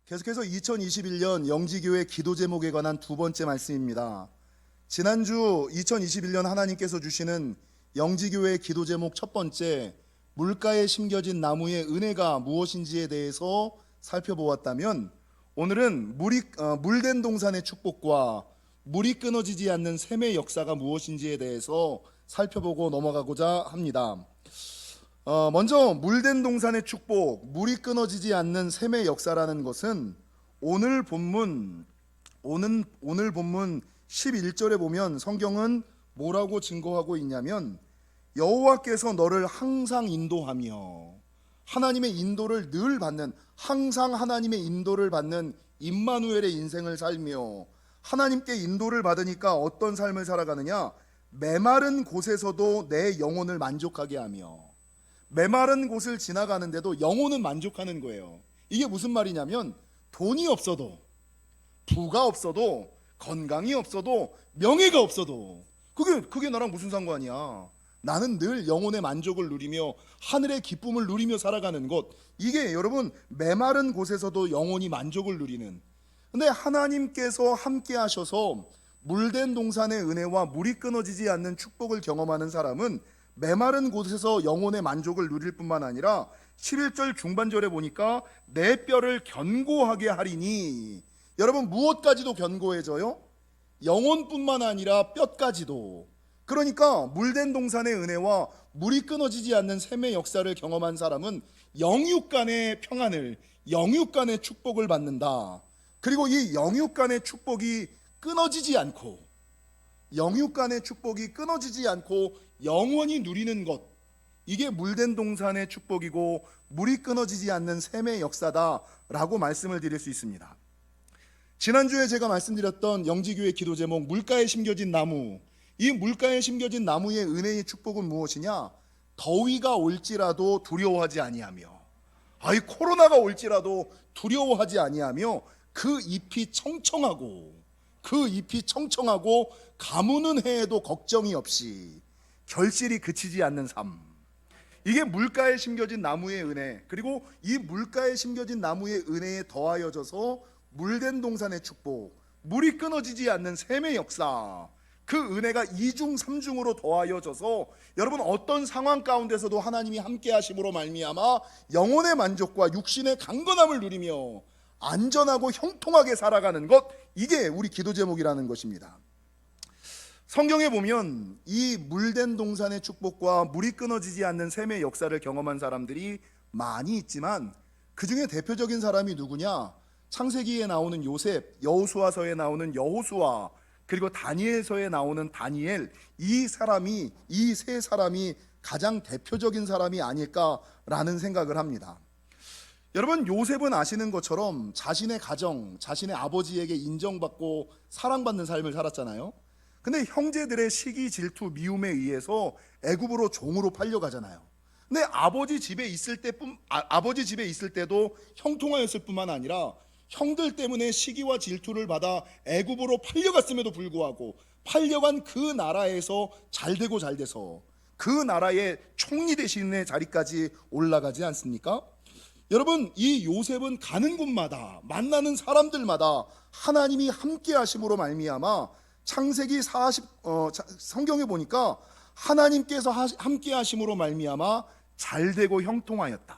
계속해서 2021년 영지교회 기도 제목에 관한 두 번째 말씀입니다. 지난주 2021년 하나님께서 주시는 영지교회 기도 제목 첫 번째, 물가에 심겨진 나무의 은혜가 무엇인지에 대해서 살펴보았다면, 오늘은 물된 동산의 축복과 물이 끊어지지 않는 샘의 역사가 무엇인지에 대해서 살펴보고 넘어가고자 합니다. 먼저 물된 동산의 축복, 물이 끊어지지 않는 샘의 역사라는 것은 오늘 본문 11절에 보면 성경은 뭐라고 증거하고 있냐면, 여호와께서 너를 항상 인도하며, 하나님의 인도를 늘 받는, 항상 하나님의 인도를 받는 임마누엘의 인생을 살며, 하나님께 인도를 받으니까 어떤 삶을 살아가느냐? 메마른 곳에서도 내 영혼을 만족하게 하며, 메마른 곳을 지나가는데도 영혼은 만족하는 거예요. 이게 무슨 말이냐면, 돈이 없어도, 부가 없어도, 건강이 없어도, 명예가 없어도 그게 나랑 무슨 상관이야. 나는 늘 영혼의 만족을 누리며 하늘의 기쁨을 누리며 살아가는 것, 이게 여러분 메마른 곳에서도 영혼이 만족을 누리는. 근데 하나님께서 함께 하셔서 물된 동산의 은혜와 물이 끊어지지 않는 축복을 경험하는 사람은 메마른 곳에서 영혼의 만족을 누릴 뿐만 아니라 11절 중반절에 보니까 내 뼈를 견고하게 하리니, 여러분 무엇까지도 견고해져요? 영혼뿐만 아니라 뼈까지도. 그러니까 물된 동산의 은혜와 물이 끊어지지 않는 샘의 역사를 경험한 사람은 영육 간의 평안을, 영육 간의 축복을 받는다. 그리고 이 영육 간의 축복이 끊어지지 않고, 영육 간의 축복이 끊어지지 않고 영원히 누리는 것, 이게 물된 동산의 축복이고 물이 끊어지지 않는 샘의 역사다라고 말씀을 드릴 수 있습니다. 지난주에 제가 말씀드렸던 영지교회 기도 제목 물가에 심겨진 나무, 이 물가에 심겨진 나무의 은혜의 축복은 무엇이냐? 더위가 올지라도 두려워하지 아니하며, 코로나가 올지라도 두려워하지 아니하며, 그 잎이 청청하고 가무는 해에도 걱정이 없이 결실이 그치지 않는 삶, 이게 물가에 심겨진 나무의 은혜. 그리고 이 물가에 심겨진 나무의 은혜에 더하여져서 물된 동산의 축복, 물이 끊어지지 않는 샘의 역사, 그 은혜가 이중삼중으로 더하여져서 여러분 어떤 상황 가운데서도 하나님이 함께 하심으로 말미암아 영혼의 만족과 육신의 강건함을 누리며 안전하고 형통하게 살아가는 것, 이게 우리 기도 제목이라는 것입니다. 성경에 보면 이 물된 동산의 축복과 물이 끊어지지 않는 샘의 역사를 경험한 사람들이 많이 있지만, 그 중에 대표적인 사람이 누구냐? 창세기에 나오는 요셉, 여호수아서에 나오는 여호수아, 그리고 다니엘서에 나오는 다니엘, 이 세 사람이 가장 대표적인 사람이 아닐까라는 생각을 합니다. 여러분, 요셉은 아시는 것처럼 자신의 가정, 자신의 아버지에게 인정받고 사랑받는 삶을 살았잖아요. 근데 형제들의 시기, 질투, 미움에 의해서 애굽으로 종으로 팔려가잖아요. 근데 아버지 집에 있을 때도 형통하였을 뿐만 아니라 형들 때문에 시기와 질투를 받아 애굽으로 팔려갔음에도 불구하고 팔려간 그 나라에서 잘되고 잘돼서 그 나라의 총리 대신의 자리까지 올라가지 않습니까? 여러분, 이 요셉은 가는 곳마다, 만나는 사람들마다 하나님이 함께 하심으로 말미암아 성경에 보니까 하나님께서 함께 하심으로 말미암아 잘되고 형통하였다.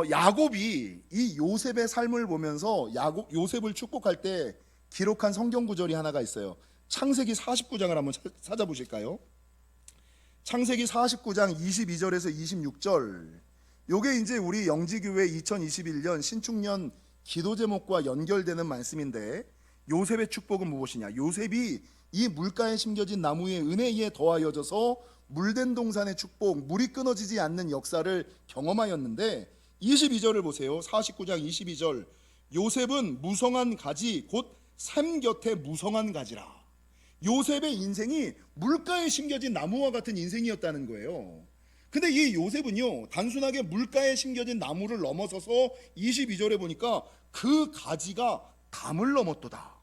야곱이 이 요셉의 삶을 보면서 요셉을 축복할 때 기록한 성경 구절이 하나가 있어요. 창세기 49장을 한번 찾아보실까요? 창세기 49장 22절에서 26절. 요게 이제 우리 영지교회 2021년 신축년 기도 제목과 연결되는 말씀인데, 요셉의 축복은 무엇이냐? 요셉이 이 물가에 심겨진 나무의 은혜에 더하여져서 물된 동산의 축복, 물이 끊어지지 않는 역사를 경험하였는데, 22절을 보세요. 49장 22절. 요셉은 무성한 가지 곧 샘 곁에 무성한 가지라. 요셉의 인생이 물가에 심겨진 나무와 같은 인생이었다는 거예요. 근데 이 요셉은요, 단순하게 물가에 심겨진 나무를 넘어서서 22절에 보니까 그 가지가 담을 넘었도다.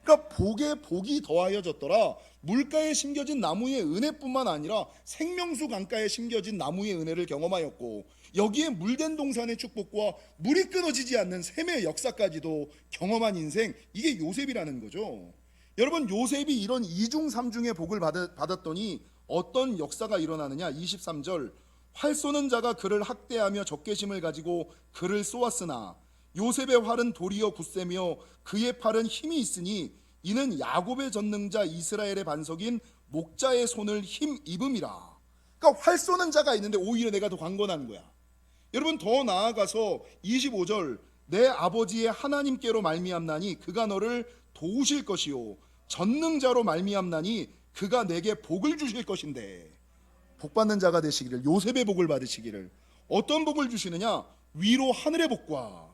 그러니까 그러니까 복에 복이 더하여졌더라. 물가에 심겨진 나무의 은혜뿐만 아니라 생명수 강가에 심겨진 나무의 은혜를 경험하였고, 여기에 물된 동산의 축복과 물이 끊어지지 않는 샘의 역사까지도 경험한 인생, 이게 요셉이라는 거죠. 여러분, 요셉이 이런 이중삼중의 복을 받았더니 어떤 역사가 일어나느냐. 23절, 활 쏘는 자가 그를 학대하며 적개심을 가지고 그를 쏘았으나 요셉의 활은 도리어 굳세며 그의 팔은 힘이 있으니 이는 야곱의 전능자 이스라엘의 반석인 목자의 손을 힘 입음이라. 그러니까 활 쏘는 자가 있는데 오히려 내가 더 강건한 거야. 여러분, 더 나아가서 25절, 내 아버지의 하나님께로 말미암나니 그가 너를 도우실 것이요 전능자로 말미암나니 그가 내게 복을 주실 것인데, 복 받는 자가 되시기를, 요셉의 복을 받으시기를. 어떤 복을 주시느냐? 위로 하늘의 복과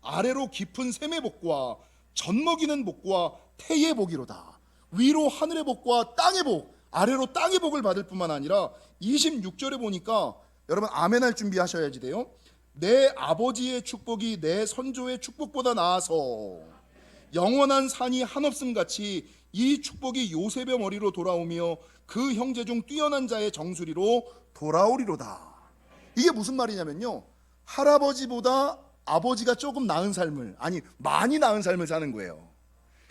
아래로 깊은 샘의 복과 젖먹이는 복과 태의 복이로다. 위로 하늘의 복과 땅의 복, 아래로 땅의 복을 받을 뿐만 아니라 26절에 보니까, 여러분 아멘할 준비하셔야지 돼요. 내 아버지의 축복이 내 선조의 축복보다 나아서 영원한 산이 한없음 같이 이 축복이 요셉의 머리로 돌아오며 그 형제 중 뛰어난 자의 정수리로 돌아오리로다. 이게 무슨 말이냐면요, 할아버지보다 아버지가 조금 나은 삶을, 아니 많이 나은 삶을 사는 거예요.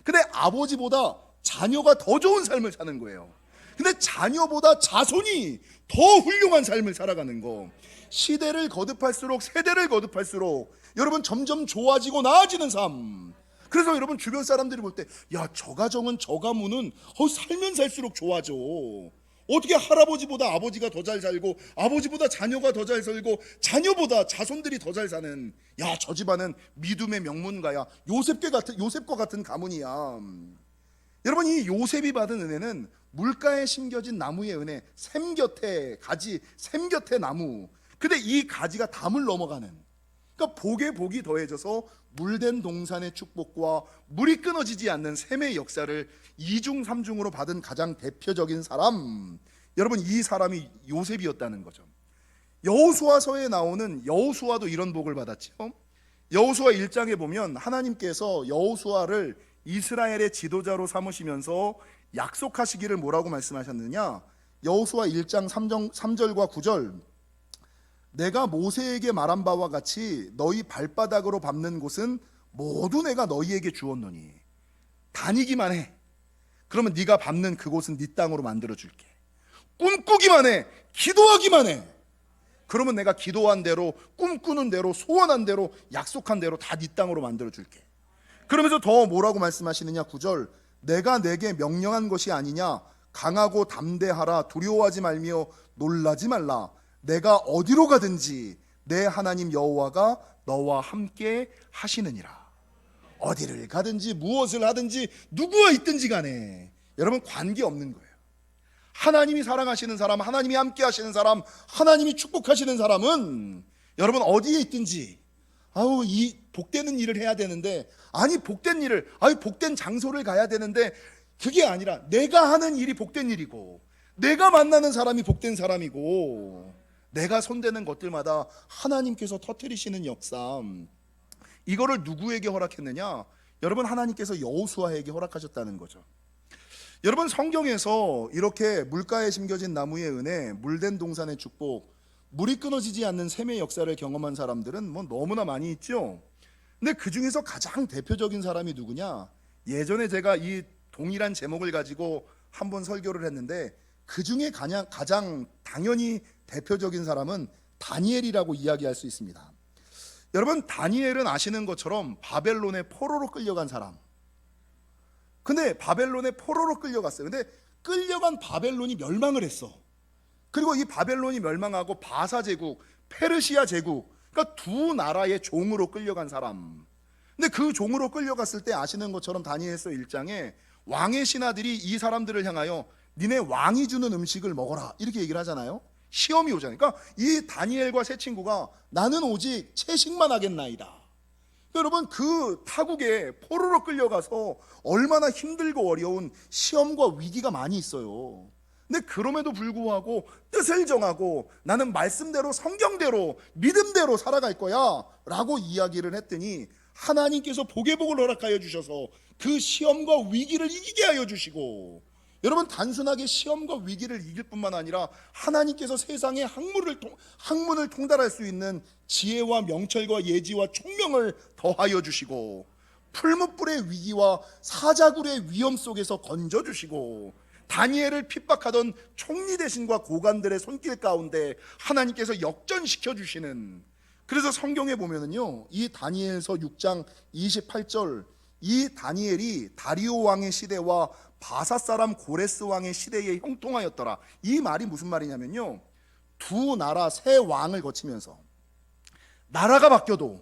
근데 아버지보다 자녀가 더 좋은 삶을 사는 거예요. 근데 자녀보다 자손이 더 훌륭한 삶을 살아가는 거. 시대를 거듭할수록, 세대를 거듭할수록 여러분 점점 좋아지고 나아지는 삶. 그래서 여러분 주변 사람들이 볼 때, 야, 저 가정은, 저 가문은 살면 살수록 좋아져. 어떻게 할아버지보다 아버지가 더 잘 살고, 아버지보다 자녀가 더 잘 살고, 자녀보다 자손들이 더 잘 사는, 야, 저 집안은 믿음의 명문가야. 요셉과 같은 가문이야. 여러분, 이 요셉이 받은 은혜는 물가에 심겨진 나무의 은혜, 샘 곁에 가지, 샘 곁에 나무. 근데 이 가지가 담을 넘어가는, 그러니까 복에 복이 더해져서 물된 동산의 축복과 물이 끊어지지 않는 샘의 역사를 이중삼중으로 받은 가장 대표적인 사람, 여러분 이 사람이 요셉이었다는 거죠. 여호수아서에 나오는 여호수아도 이런 복을 받았죠. 여호수아 1장에 보면 하나님께서 여호수아를 이스라엘의 지도자로 삼으시면서 약속하시기를 뭐라고 말씀하셨느냐. 여호수아 1장 3절과 9절, 내가 모세에게 말한 바와 같이 너희 발바닥으로 밟는 곳은 모두 내가 너희에게 주었노니 다니기만 해. 그러면 네가 밟는 그곳은 네 땅으로 만들어줄게. 꿈꾸기만 해, 기도하기만 해. 그러면 내가 기도한 대로, 꿈꾸는 대로, 소원한 대로, 약속한 대로 다 네 땅으로 만들어줄게. 그러면서 더 뭐라고 말씀하시느냐. 9절, 내가 내게 명령한 것이 아니냐. 강하고 담대하라. 두려워하지 말며 놀라지 말라. 내가 어디로 가든지 내 하나님 여호와가 너와 함께 하시느니라. 어디를 가든지 무엇을 하든지 누구와 있든지 간에 여러분 관계없는 거예요. 하나님이 사랑하시는 사람, 하나님이 함께 하시는 사람, 하나님이 축복하시는 사람은 여러분 어디에 있든지, 이 복되는 일을 해야 되는데, 복된 장소를 가야 되는데, 그게 아니라 내가 하는 일이 복된 일이고, 내가 만나는 사람이 복된 사람이고, 내가 손대는 것들마다 하나님께서 터뜨리시는 역사, 이거를 누구에게 허락했느냐? 여러분 하나님께서 여호수아에게 허락하셨다는 거죠. 여러분 성경에서 이렇게 물가에 심겨진 나무의 은혜, 물된 동산의 축복, 물이 끊어지지 않는 샘의 역사를 경험한 사람들은 뭐 너무나 많이 있죠. 근데 그 중에서 가장 대표적인 사람이 누구냐? 예전에 제가 이 동일한 제목을 가지고 한번 설교를 했는데, 그 중에 가장 당연히 대표적인 사람은 다니엘이라고 이야기할 수 있습니다. 여러분 다니엘은 아시는 것처럼 바벨론의 포로로 끌려간 사람. 근데 바벨론의 포로로 끌려갔어요. 근데 끌려간 바벨론이 멸망을 했어. 그리고 이 바벨론이 멸망하고 바사 제국, 페르시아 제국, 그러니까 두 나라의 종으로 끌려간 사람. 근데 그 종으로 끌려갔을 때 아시는 것처럼 다니엘서 1장에 왕의 신하들이 이 사람들을 향하여 니네 왕이 주는 음식을 먹어라 이렇게 얘기를 하잖아요. 시험이 오잖아요. 그러니까 이 다니엘과 세 친구가 나는 오직 채식만 하겠나이다. 여러분 그 타국에 포로로 끌려가서 얼마나 힘들고 어려운 시험과 위기가 많이 있어요. 근데 그럼에도 불구하고 뜻을 정하고 나는 말씀대로, 성경대로, 믿음대로 살아갈 거야 라고 이야기를 했더니 하나님께서 복의 복을 허락하여 주셔서 그 시험과 위기를 이기게 하여 주시고, 여러분 단순하게 시험과 위기를 이길 뿐만 아니라 하나님께서 세상의 학문을 통달할 수 있는 지혜와 명철과 예지와 총명을 더하여 주시고, 풀무불의 위기와 사자굴의 위험 속에서 건져 주시고, 다니엘을 핍박하던 총리 대신과 고관들의 손길 가운데 하나님께서 역전시켜 주시는, 그래서 성경에 보면은요, 이 다니엘서 6장 28절, 이 다니엘이 다리오 왕의 시대와 바사 사람 고레스 왕의 시대에 형통하였더라. 이 말이 무슨 말이냐면요, 두 나라 새 왕을 거치면서 나라가 바뀌어도,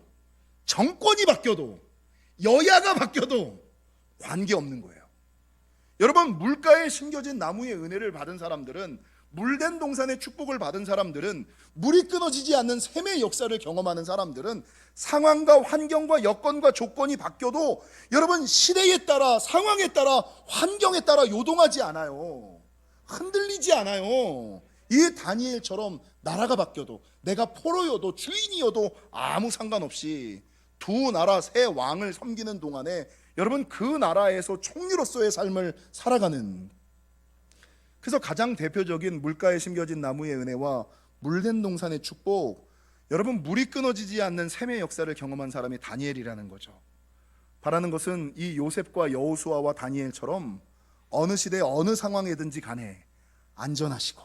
정권이 바뀌어도, 여야가 바뀌어도 관계없는 거예요. 여러분, 물가에 심겨진 나무의 은혜를 받은 사람들은, 물된 동산의 축복을 받은 사람들은, 물이 끊어지지 않는 샘의 역사를 경험하는 사람들은 상황과 환경과 여건과 조건이 바뀌어도 여러분 시대에 따라, 상황에 따라, 환경에 따라 요동하지 않아요. 흔들리지 않아요. 이 다니엘처럼 나라가 바뀌어도, 내가 포로여도 주인이어도 아무 상관없이 두 나라 새 왕을 섬기는 동안에 여러분 그 나라에서 총리로서의 삶을 살아가는, 그래서 가장 대표적인 물가에 심겨진 나무의 은혜와 물된 동산의 축복, 여러분 물이 끊어지지 않는 샘의 역사를 경험한 사람이 다니엘이라는 거죠. 바라는 것은 이 요셉과 여호수아와 다니엘처럼 어느 시대 어느 상황이든지 간에 안전하시고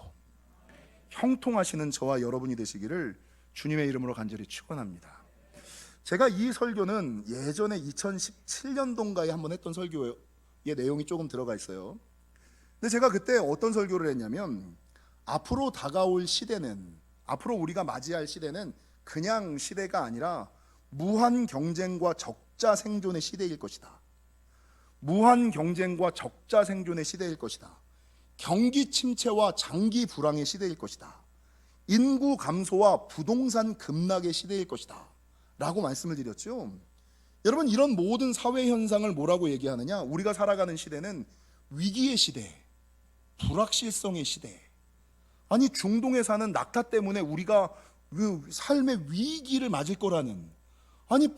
형통하시는 저와 여러분이 되시기를 주님의 이름으로 간절히 축원합니다. 제가 이 설교는 예전에 2017년도인가에 한번 했던 설교의 내용이 조금 들어가 있어요. 근데 제가 그때 어떤 설교를 했냐면, 앞으로 다가올 시대는, 앞으로 우리가 맞이할 시대는 그냥 시대가 아니라 무한 경쟁과 적자 생존의 시대일 것이다. 무한 경쟁과 적자 생존의 시대일 것이다. 경기 침체와 장기 불황의 시대일 것이다. 인구 감소와 부동산 급락의 시대일 것이다 라고 말씀을 드렸죠. 여러분, 이런 모든 사회 현상을 뭐라고 얘기하느냐? 우리가 살아가는 시대는 위기의 시대, 불확실성의 시대. 아니, 중동에 사는 낙타 때문에 우리가 삶의 위기를 맞을 거라는, 아니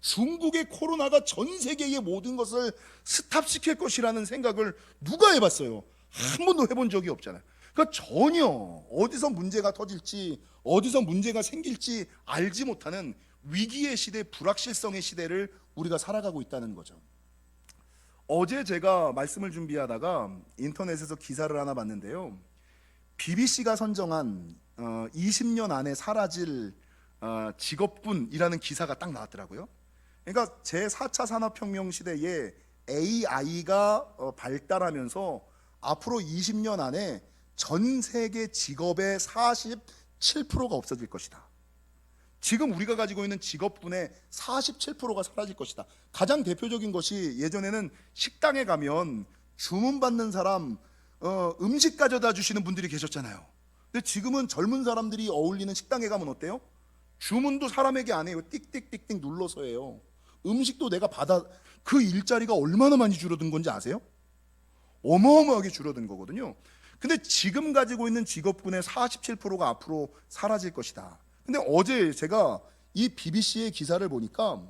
중국의 코로나가 전 세계의 모든 것을 스탑시킬 것이라는 생각을 누가 해봤어요? 한 번도 해본 적이 없잖아요. 그러니까 전혀 어디서 문제가 터질지, 어디서 문제가 생길지 알지 못하는 위기의 시대, 불확실성의 시대를 우리가 살아가고 있다는 거죠. 어제 제가 말씀을 준비하다가 인터넷에서 기사를 하나 봤는데요, BBC가 선정한 20년 안에 사라질 직업군이라는 기사가 딱 나왔더라고요. 그러니까 제4차 산업혁명 시대에 AI가 발달하면서 앞으로 20년 안에 전 세계 직업의 47%가 없어질 것이다. 지금 우리가 가지고 있는 직업군의 47%가 사라질 것이다. 가장 대표적인 것이, 예전에는 식당에 가면 주문받는 사람 음식 가져다 주시는 분들이 계셨잖아요. 근데 지금은 젊은 사람들이 어울리는 식당에 가면 어때요? 주문도 사람에게 안 해요. 띡띡띡띡 눌러서 해요. 음식도 내가 받아, 그 일자리가 얼마나 많이 줄어든 건지 아세요? 어마어마하게 줄어든 거거든요. 근데 지금 가지고 있는 직업군의 47%가 앞으로 사라질 것이다. 근데 어제 제가 이 BBC의 기사를 보니까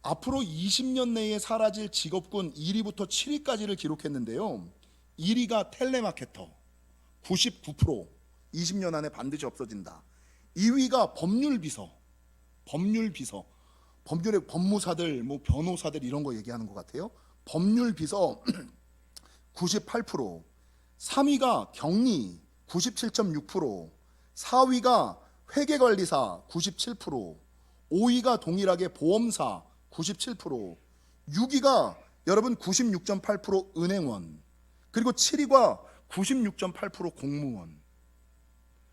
앞으로 20년 내에 사라질 직업군 1위부터 7위까지를 기록했는데요, 1위가 텔레마케터 99%, 20년 안에 반드시 없어진다. 2위가 법률비서, 법률의 법무사들, 변호사들 이런 거 얘기하는 것 같아요. 법률비서 98%, 3위가 경리 97.6%, 4위가 회계관리사 97%, 5위가 동일하게 보험사 97%, 6위가 여러분 96.8% 은행원, 그리고 7위가 96.8% 공무원.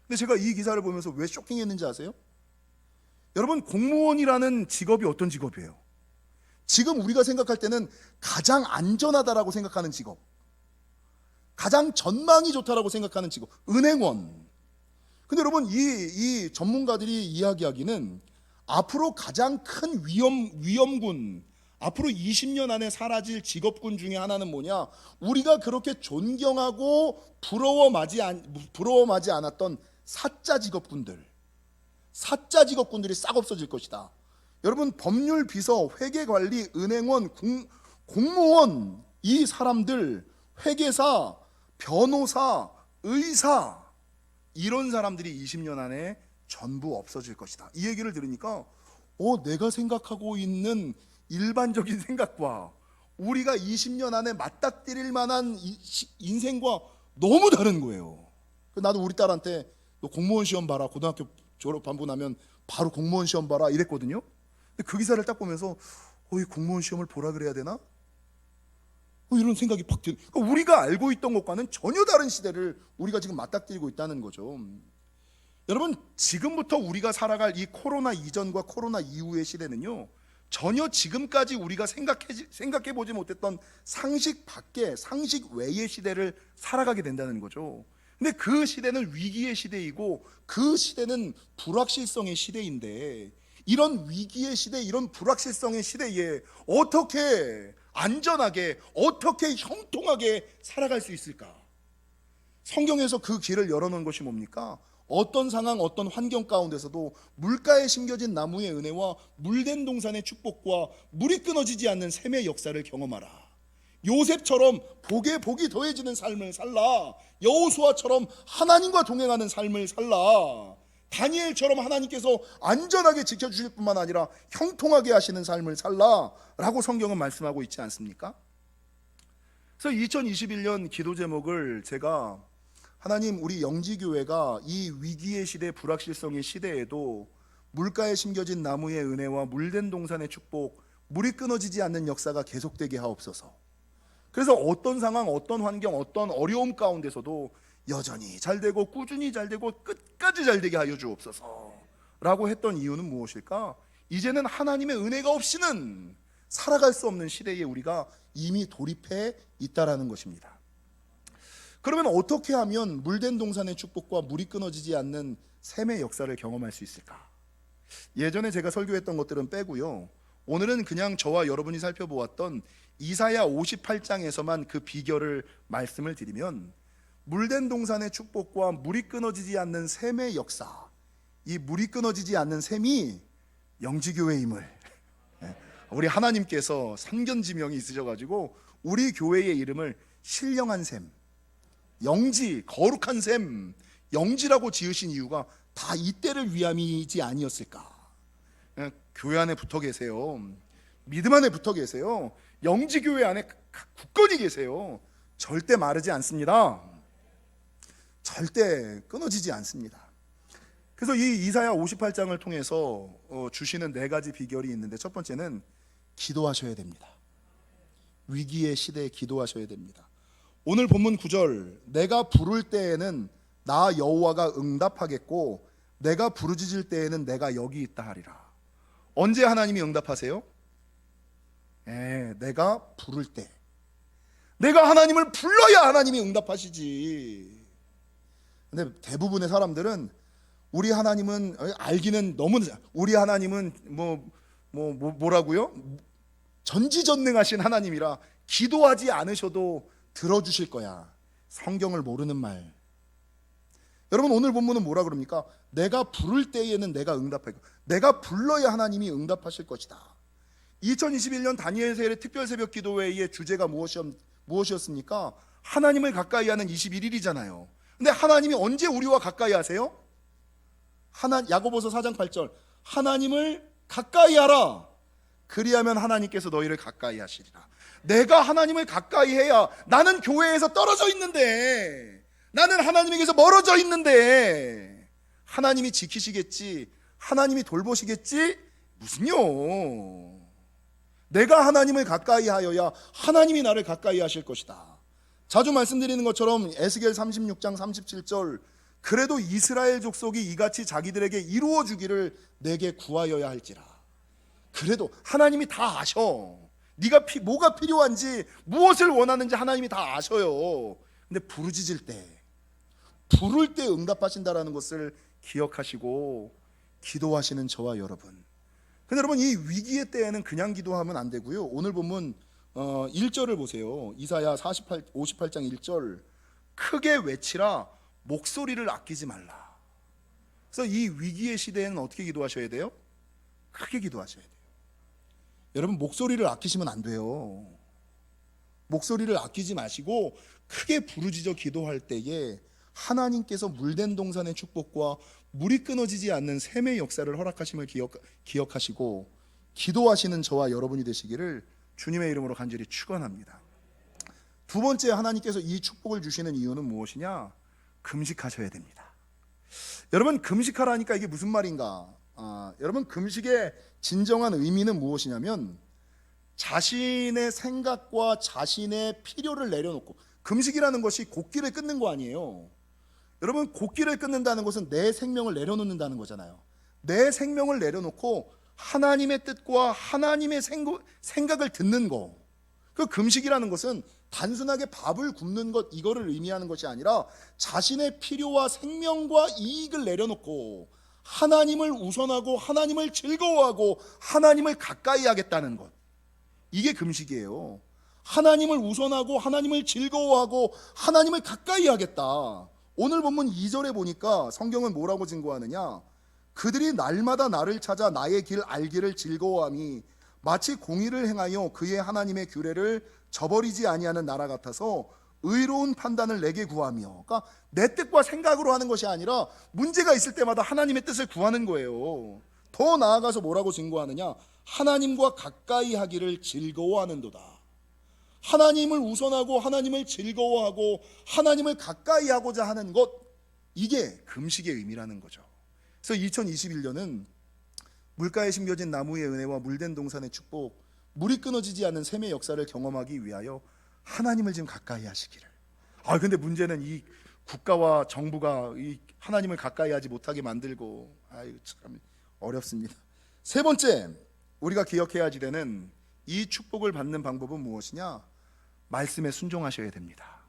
근데 제가 이 기사를 보면서 왜 쇼킹했는지 아세요? 여러분, 공무원이라는 직업이 어떤 직업이에요? 지금 우리가 생각할 때는 가장 안전하다라고 생각하는 직업, 가장 전망이 좋다라고 생각하는 직업, 은행원. 근데 여러분, 이 전문가들이 이야기하기는 앞으로 가장 큰 위험군, 앞으로 20년 안에 사라질 직업군 중에 하나는 뭐냐? 우리가 그렇게 존경하고 부러워하지 않았던 사자 직업군들이 싹 없어질 것이다. 여러분, 법률 비서, 회계관리, 은행원, 공무원, 이 사람들, 회계사, 변호사, 의사, 이런 사람들이 20년 안에 전부 없어질 것이다. 이 얘기를 들으니까 내가 생각하고 있는 일반적인 생각과 우리가 20년 안에 맞닥뜨릴 만한 인생과 너무 다른 거예요. 나도 우리 딸한테 너 공무원 시험 봐라, 고등학교 졸업하고 나면 바로 공무원 시험 봐라 이랬거든요. 근데 그 기사를 딱 보면서 이 공무원 시험을 보라 그래야 되나? 이런 생각이 팍 드는. 그러니까 우리가 알고 있던 것과는 전혀 다른 시대를 우리가 지금 맞닥뜨리고 있다는 거죠. 여러분, 지금부터 우리가 살아갈 이 코로나 이전과 코로나 이후의 시대는요, 전혀 지금까지 우리가 생각해 보지 못했던 상식 밖에, 상식 외의 시대를 살아가게 된다는 거죠. 근데 그 시대는 위기의 시대이고 그 시대는 불확실성의 시대인데, 이런 위기의 시대, 이런 불확실성의 시대에 어떻게 안전하게, 어떻게 형통하게 살아갈 수 있을까? 성경에서 그 길을 열어놓은 것이 뭡니까? 어떤 상황, 어떤 환경 가운데서도 물가에 심겨진 나무의 은혜와 물된 동산의 축복과 물이 끊어지지 않는 샘의 역사를 경험하라. 요셉처럼 복에 복이 더해지는 삶을 살라. 여호수아처럼 하나님과 동행하는 삶을 살라. 다니엘처럼 하나님께서 안전하게 지켜주실 뿐만 아니라 형통하게 하시는 삶을 살라 라고 성경은 말씀하고 있지 않습니까? 그래서 2021년 기도 제목을 제가, 하나님, 우리 영지교회가 이 위기의 시대, 불확실성의 시대에도 물가에 심겨진 나무의 은혜와 물된 동산의 축복, 물이 끊어지지 않는 역사가 계속되게 하옵소서. 그래서 어떤 상황, 어떤 환경, 어떤 어려움 가운데서도 여전히 잘되고 꾸준히 잘되고 끝까지 잘되게 하여 주옵소서 라고 했던 이유는 무엇일까? 이제는 하나님의 은혜가 없이는 살아갈 수 없는 시대에 우리가 이미 돌입해 있다라는 것입니다. 그러면 어떻게 하면 물된 동산의 축복과 물이 끊어지지 않는 샘의 역사를 경험할 수 있을까? 예전에 제가 설교했던 것들은 빼고요, 오늘은 그냥 저와 여러분이 살펴보았던 이사야 58장에서만 그 비결을 말씀을 드리면, 물된 동산의 축복과 물이 끊어지지 않는 샘의 역사, 이 물이 끊어지지 않는 샘이 영지교회임을 우리 하나님께서 선견지명이 있으셔가지고 우리 교회의 이름을 신령한 샘, 영지, 거룩한 샘, 영지라고 지으신 이유가 다 이때를 위함이지 아니었을까? 교회 안에 붙어 계세요. 믿음 안에 붙어 계세요. 영지교회 안에 굳건히 계세요. 절대 마르지 않습니다. 절대 끊어지지 않습니다. 그래서 이 이사야 58장을 통해서 주시는 4가지 비결이 있는데, 첫 번째는 기도하셔야 됩니다. 위기의 시대에 기도하셔야 됩니다. 오늘 본문 9절, 내가 부를 때에는 나 여호와가 응답하겠고 내가 부르짖을 때에는 내가 여기 있다 하리라. 언제 하나님이 응답하세요? 내가 부를 때. 내가 하나님을 불러야 하나님이 응답하시지. 근데 대부분의 사람들은 우리 하나님은 알기는 너무, 우리 하나님은 뭐라고요? 전지전능하신 하나님이라 기도하지 않으셔도 들어주실 거야. 성경을 모르는 말. 여러분, 오늘 본문은 뭐라 그럽니까? 내가 부를 때에는 내가 응답하고, 내가 불러야 하나님이 응답하실 것이다. 2021년 다니엘 세일의 특별 새벽 기도회의 주제가 무엇이었습니까? 하나님을 가까이 하는 21일이잖아요. 근데 하나님이 언제 우리와 가까이 하세요? 야고보서 4장 8절, 하나님을 가까이 하라. 그리하면 하나님께서 너희를 가까이 하시리라. 내가 하나님을 가까이 해야, 나는 교회에서 떨어져 있는데, 나는 하나님에게서 멀어져 있는데 하나님이 지키시겠지, 하나님이 돌보시겠지? 무슨요? 내가 하나님을 가까이 하여야 하나님이 나를 가까이 하실 것이다. 자주 말씀드리는 것처럼 에스겔 36장 37절, 그래도 이스라엘 족속이 이같이 자기들에게 이루어 주기를 내게 구하여야 할지라. 그래도 하나님이 다 아셔. 네가 뭐가 필요한지, 무엇을 원하는지 하나님이 다 아셔요. 근데 부르짖을 때, 부를 때 응답하신다라는 것을 기억하시고 기도하시는 저와 여러분. 근데 여러분, 이 위기의 때에는 그냥 기도하면 안 되고요. 오늘 본문 1절을 보세요. 이사야 58장 1절, 크게 외치라, 목소리를 아끼지 말라. 그래서 이 위기의 시대에는 어떻게 기도하셔야 돼요? 크게 기도하셔야 돼요. 여러분, 목소리를 아끼시면 안 돼요. 목소리를 아끼지 마시고 크게 부르짖어 기도할 때에 하나님께서 물된 동산의 축복과 물이 끊어지지 않는 샘의 역사를 허락하심을 기억하시고 기도하시는 저와 여러분이 되시기를 주님의 이름으로 간절히 축원합니다. 두 번째, 하나님께서 이 축복을 주시는 이유는 무엇이냐? 금식하셔야 됩니다. 여러분, 금식하라니까 이게 무슨 말인가? 여러분, 금식의 진정한 의미는 무엇이냐면 자신의 생각과 자신의 필요를 내려놓고, 금식이라는 것이 곡기를 끊는 거 아니에요. 여러분, 곡기를 끊는다는 것은 내 생명을 내려놓는다는 거잖아요. 내 생명을 내려놓고 하나님의 뜻과 하나님의 생각을 듣는 거. 그 금식이라는 것은 단순하게 밥을 굶는 것, 이거를 의미하는 것이 아니라 자신의 필요와 생명과 이익을 내려놓고 하나님을 우선하고 하나님을 즐거워하고 하나님을 가까이 하겠다는 것, 이게 금식이에요. 하나님을 우선하고 하나님을 즐거워하고 하나님을 가까이 하겠다. 오늘 본문 2절에 보니까 성경은 뭐라고 증거하느냐? 그들이 날마다 나를 찾아 나의 길 알기를 즐거워함이 마치 공의를 행하여 그의 하나님의 규례를 저버리지 아니하는 나라 같아서 의로운 판단을 내게 구하며, 그러니까 내 뜻과 생각으로 하는 것이 아니라 문제가 있을 때마다 하나님의 뜻을 구하는 거예요. 더 나아가서 뭐라고 증거하느냐? 하나님과 가까이 하기를 즐거워하는도다. 하나님을 우선하고 하나님을 즐거워하고 하나님을 가까이 하고자 하는 것, 이게 금식의 의미라는 거죠. 그래서 2021년은 물가에 심겨진 나무의 은혜와 물된 동산의 축복, 물이 끊어지지 않는 샘의 역사를 경험하기 위하여 하나님을 좀 가까이 하시기를. 근데 문제는 이 국가와 정부가 이 하나님을 가까이 하지 못하게 만들고, 참 어렵습니다. 세 번째, 우리가 기억해야 되는 이 축복을 받는 방법은 무엇이냐? 말씀에 순종하셔야 됩니다.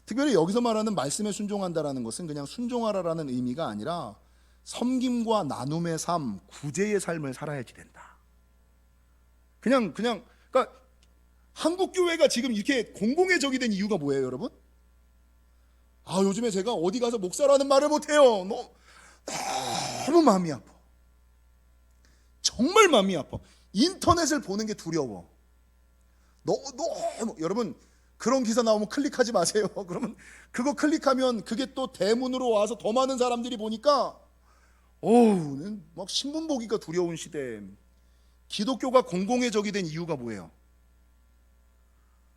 특별히 여기서 말하는 말씀에 순종한다라는 것은 그냥 순종하라라는 의미가 아니라 섬김과 나눔의 삶, 구제의 삶을 살아야지 된다. 그러니까 한국 교회가 지금 이렇게 공공의 적이 된 이유가 뭐예요, 여러분? 요즘에 제가 어디 가서 목사라는 말을 못해요. 너무 마음이 아파. 정말 마음이 아파. 인터넷을 보는 게 두려워. 너무 여러분, 그런 기사 나오면 클릭하지 마세요. 그러면 그거 클릭하면 그게 또 대문으로 와서 더 많은 사람들이 보니까 막 신문 보기가 두려운 시대에 기독교가 공공의 적이 된 이유가 뭐예요?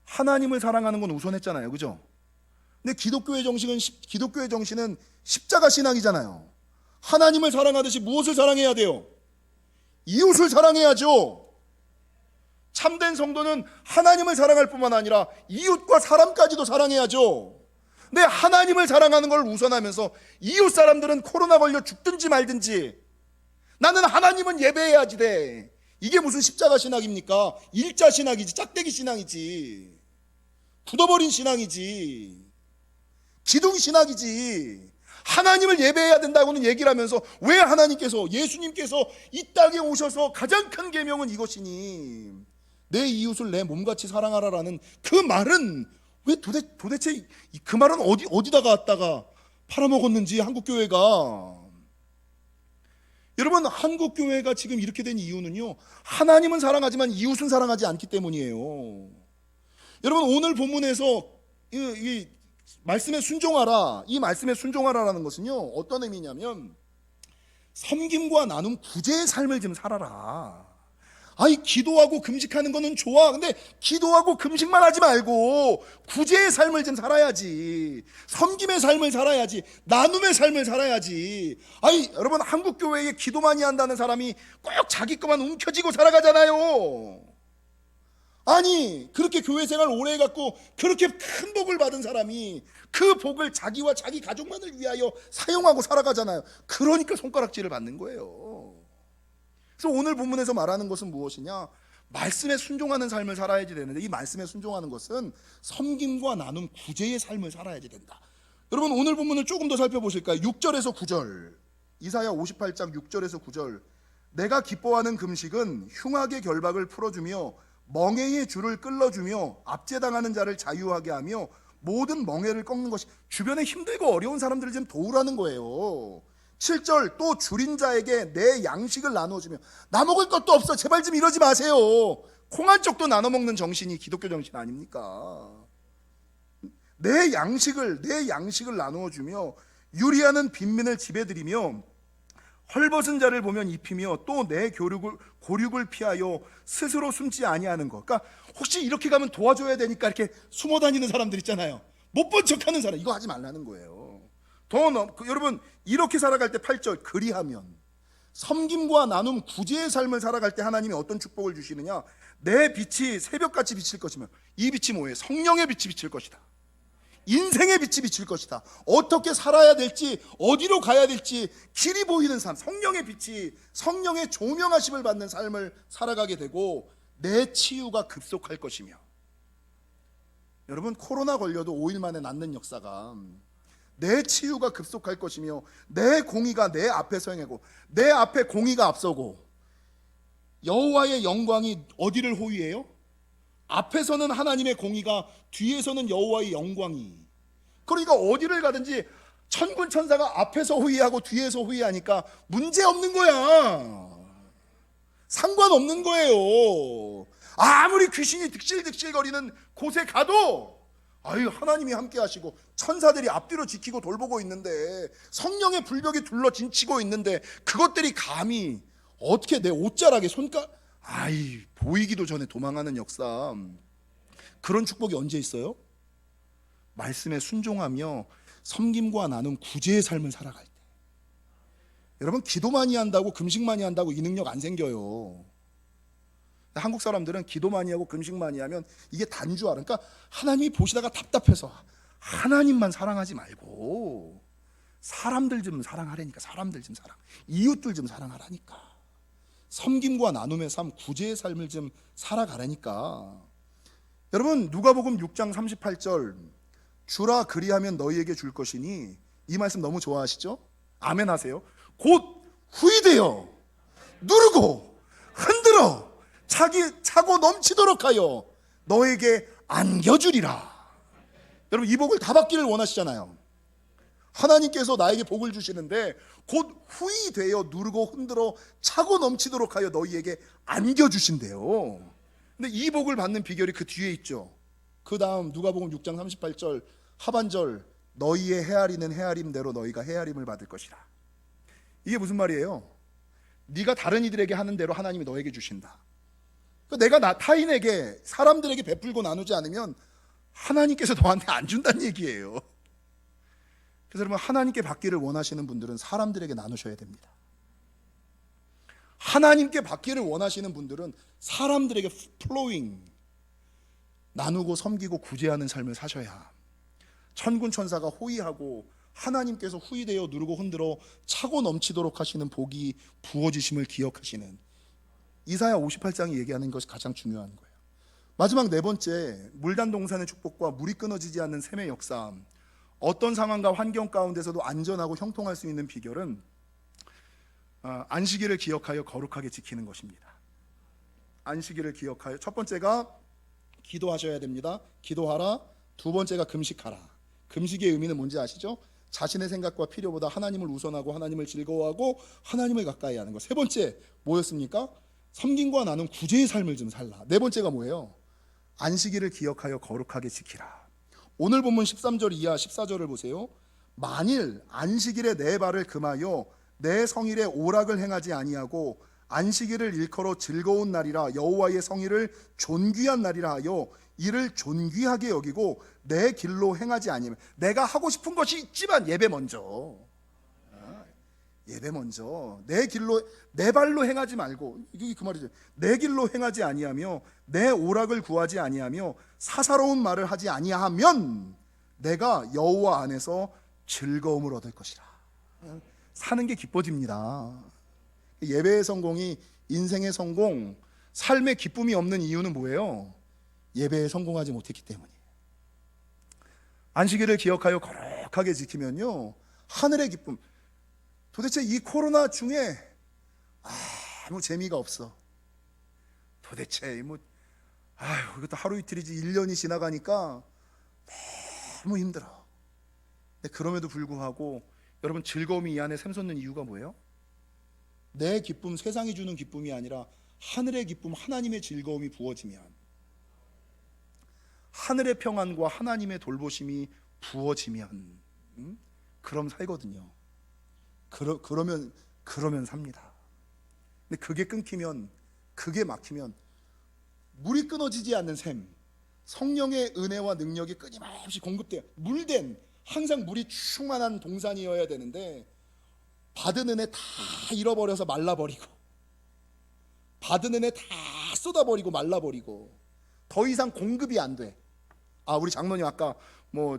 하나님을 사랑하는 건 우선했잖아요, 그죠? 근데 기독교의 정신은 십자가 신앙이잖아요. 하나님을 사랑하듯이 무엇을 사랑해야 돼요? 이웃을 사랑해야죠. 참된 성도는 하나님을 사랑할 뿐만 아니라 이웃과 사람까지도 사랑해야죠. 근데 하나님을 사랑하는 걸 우선하면서 이웃 사람들은 코로나 걸려 죽든지 말든지 나는 하나님은 예배해야지 돼. 이게 무슨 십자가 신학입니까? 일자 신학이지, 짝대기 신앙이지, 굳어버린 신앙이지, 기둥 신학이지. 하나님을 예배해야 된다고는 얘기를 하면서 왜 하나님께서, 예수님께서 이 땅에 오셔서 가장 큰 계명은 이것이니 내 이웃을 내 몸같이 사랑하라라는 그 말은 왜 도대체 그 말은 어디다가 갖다가 팔아먹었는지 한국교회가. 여러분, 한국교회가 지금 이렇게 된 이유는요, 하나님은 사랑하지만 이웃은 사랑하지 않기 때문이에요. 여러분, 오늘 본문에서 이 말씀에 순종하라, 이 말씀에 순종하라라는 것은요, 어떤 의미냐면 섬김과 나눔, 구제의 삶을 좀 살아라. 기도하고 금식하는 거는 좋아. 근데 기도하고 금식만 하지 말고 구제의 삶을 좀 살아야지. 섬김의 삶을 살아야지. 나눔의 삶을 살아야지. 여러분, 한국 교회에 기도 많이 한다는 사람이 꼭 자기 것만 움켜쥐고 살아가잖아요. 그렇게 교회 생활 오래 해갖고 그렇게 큰 복을 받은 사람이 그 복을 자기와 자기 가족만을 위하여 사용하고 살아가잖아요. 그러니까 손가락질을 받는 거예요. 그래서 오늘 본문에서 말하는 것은 무엇이냐? 말씀에 순종하는 삶을 살아야지 되는데, 이 말씀에 순종하는 것은 섬김과 나눔, 구제의 삶을 살아야지 된다. 여러분, 오늘 본문을 조금 더 살펴보실까요? 6절에서 9절, 이사야 58장 6절에서 9절. 내가 기뻐하는 금식은 흉악의 결박을 풀어주며 멍에의 줄을 끌어주며 압제당하는 자를 자유하게 하며 모든 멍에를 꺾는 것이. 주변에 힘들고 어려운 사람들을 좀 도우라는 거예요. 7절 또 줄인 자에게 내 양식을 나눠주며 나 먹을 것도 없어 제발 좀 이러지 마세요. 콩 한 쪽도 나눠 먹는 정신이 기독교 정신 아닙니까? 내 양식을 나누어 주며 유리하는 빈민을 집에 들이며 헐벗은 자를 보면 입히며 또 내 고륙을 피하여 스스로 숨지 아니하는 것. 그러니까 혹시 이렇게 가면 도와줘야 되니까 이렇게 숨어 다니는 사람들 있잖아요. 못 본 척하는 사람, 이거 하지 말라는 거예요. 여러분 이렇게 살아갈 때 8절 그리하면 섬김과 나눔 구제의 삶을 살아갈 때 하나님이 어떤 축복을 주시느냐? 내 빛이 새벽같이 비칠 것이며, 이 빛이 뭐예요? 성령의 빛이 비칠 것이다. 인생의 빛이 비칠 것이다. 어떻게 살아야 될지, 어디로 가야 될지 길이 보이는 삶, 성령의 빛이, 성령의 조명하심을 받는 삶을 살아가게 되고 내 치유가 급속할 것이며, 여러분 코로나 걸려도 5일 만에 낫는 역사가 내 치유가 급속할 것이며 내 공의가 내 앞에서 행하고 내 앞에 공의가 앞서고, 여호와의 영광이 어디를 호위해요? 앞에서는 하나님의 공의가, 뒤에서는 여호와의 영광이. 그러니까 어디를 가든지 천군 천사가 앞에서 호위하고 뒤에서 호위하니까 문제없는 거야. 상관없는 거예요. 아무리 귀신이 득실득실거리는 곳에 가도 하나님이 함께 하시고 천사들이 앞뒤로 지키고 돌보고 있는데, 성령의 불벽이 둘러 진치고 있는데 그것들이 감히 어떻게 내 옷자락에 보이기도 전에 도망하는 역사. 그런 축복이 언제 있어요? 말씀에 순종하며 섬김과 나눔 구제의 삶을 살아갈 때. 여러분 기도 많이 한다고 금식 많이 한다고 이 능력 안 생겨요. 한국 사람들은 기도 많이 하고 금식 많이 하면 이게 단주 알아. 그러니까 하나님이 보시다가 답답해서 하나님만 사랑하지 말고 사람들 좀 사랑하라니까. 사람들 좀 이웃들 좀 사랑하라니까. 섬김과 나눔의 삶, 구제의 삶을 좀 살아가라니까. 여러분 누가복음 6장 38절 주라 그리하면 너희에게 줄 것이니, 이 말씀 너무 좋아하시죠? 아멘 하세요. 곧 후이되어 누르고 흔들어 차고 넘치도록 하여 너에게 안겨주리라. 여러분 이 복을 다 받기를 원하시잖아요. 하나님께서 나에게 복을 주시는데 곧 후이되어 누르고 흔들어 차고 넘치도록 하여 너희에게 안겨주신대요. 근데 이 복을 받는 비결이 그 뒤에 있죠. 그 다음 누가복음 6장 38절 하반절 너희의 헤아리는 헤아림대로 너희가 헤아림을 받을 것이라. 이게 무슨 말이에요? 네가 다른 이들에게 하는 대로 하나님이 너에게 주신다. 내가 타인에게, 사람들에게 베풀고 나누지 않으면 하나님께서 너한테 안 준다는 얘기예요. 그래서 여러분 하나님께 받기를 원하시는 분들은 사람들에게 나누셔야 됩니다. 하나님께 받기를 원하시는 분들은 사람들에게 플로잉, 나누고 섬기고 구제하는 삶을 사셔야 천군 천사가 호위하고 하나님께서 후이되어 누르고 흔들어 차고 넘치도록 하시는 복이 부어지심을 기억하시는, 이사야 58장이 얘기하는 것이 가장 중요한 거예요. 마지막 네 번째, 물단 동산의 축복과 물이 끊어지지 않는 샘의 역사. 어떤 상황과 환경 가운데서도 안전하고 형통할 수 있는 비결은 안식일을 기억하여 거룩하게 지키는 것입니다. 안식일을 기억하여, 첫 번째가 기도하셔야 됩니다. 기도하라. 두 번째가 금식하라. 금식의 의미는 뭔지 아시죠? 자신의 생각과 필요보다 하나님을 우선하고 하나님을 즐거워하고 하나님을 가까이 하는 것. 세 번째 뭐였습니까? 섬김과 나눔 구제의 삶을 좀 살라. 네 번째가 뭐예요? 안식일을 기억하여 거룩하게 지키라. 오늘 본문 13절 이하 14절을 보세요. 만일 안식일에 내 발을 금하여 내 성일에 오락을 행하지 아니하고 안식일을 일컬어 즐거운 날이라 여호와의 성일을 존귀한 날이라 하여 이를 존귀하게 여기고 내 길로 행하지 아니하면, 내가 하고 싶은 것이 있지만 예배 먼저, 예배 먼저, 내 길로, 내 발로 행하지 말고, 이게 그 말이죠. 내 길로 행하지 아니하며 내 오락을 구하지 아니하며 사사로운 말을 하지 아니하면 내가 여호와 안에서 즐거움을 얻을 것이라. 사는 게 기뻐집니다. 예배의 성공이 인생의 성공, 삶의 기쁨이 없는 이유는 뭐예요? 예배에 성공하지 못했기 때문이에요. 안식일을 기억하여 거룩하게 지키면요, 하늘의 기쁨. 도대체 이 코로나 중에 아무 재미가 없어. 도대체 이것도 하루 이틀이지 1년이 지나가니까 너무 힘들어. 근데 그럼에도 불구하고 여러분, 즐거움이 이 안에 샘솟는 이유가 뭐예요? 내 기쁨, 세상이 주는 기쁨이 아니라 하늘의 기쁨, 하나님의 즐거움이 부어지면, 하늘의 평안과 하나님의 돌보심이 부어지면, 그럼 살거든요. 그러면 삽니다. 근데 그게 끊기면, 그게 막히면 물이 끊어지지 않는 샘, 성령의 은혜와 능력이 끊임없이 공급돼요. 물된, 항상 물이 충만한 동산이어야 되는데 받은 은혜 다 잃어버려서 말라버리고, 받은 은혜 다 쏟아버리고 말라버리고, 더 이상 공급이 안 돼. 우리 장로님 아까 뭐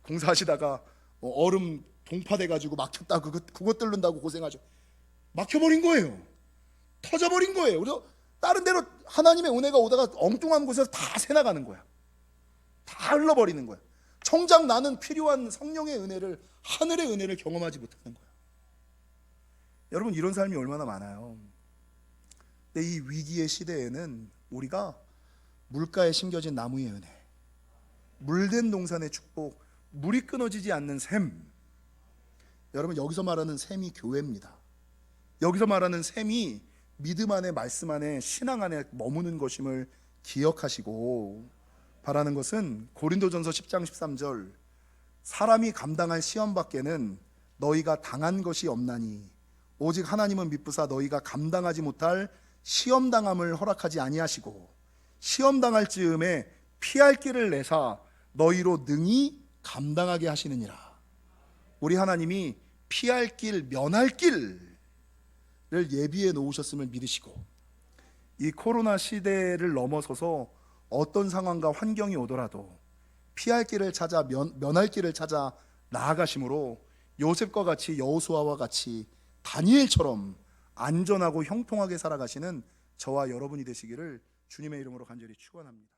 공사하시다가 얼음 동파돼가지고 막혔다, 그거 뚫는다고 고생하죠. 막혀버린 거예요. 터져버린 거예요. 그래서 다른 데로 하나님의 은혜가 오다가 엉뚱한 곳에서 다 새나가는 거야. 다 흘러버리는 거야. 정작 나는 필요한 성령의 은혜를, 하늘의 은혜를 경험하지 못하는 거야. 여러분, 이런 삶이 얼마나 많아요. 근데 이 위기의 시대에는 우리가 물가에 심겨진 나무의 은혜, 물된 동산의 축복, 물이 끊어지지 않는 샘, 여러분, 여기서 말하는 샘이 교회입니다. 여기서 말하는 샘이 믿음 안에, 말씀 안에, 신앙 안에 머무는 것임을 기억하시고, 바라는 것은 고린도전서 10장 13절, 사람이 감당할 시험 밖에는 너희가 당한 것이 없나니 오직 하나님은 미쁘사 너희가 감당하지 못할 시험 당함을 허락하지 아니하시고 시험 당할 즈음에 피할 길을 내사 너희로 능히 감당하게 하시느니라. 우리 하나님이 피할 길, 면할 길을 예비해 놓으셨음을 믿으시고, 이 코로나 시대를 넘어서서 어떤 상황과 환경이 오더라도 피할 길을 찾아, 면할 길을 찾아 나아가심으로 요셉과 같이, 여호수아와 같이, 다니엘처럼 안전하고 형통하게 살아가시는 저와 여러분이 되시기를 주님의 이름으로 간절히 축원합니다.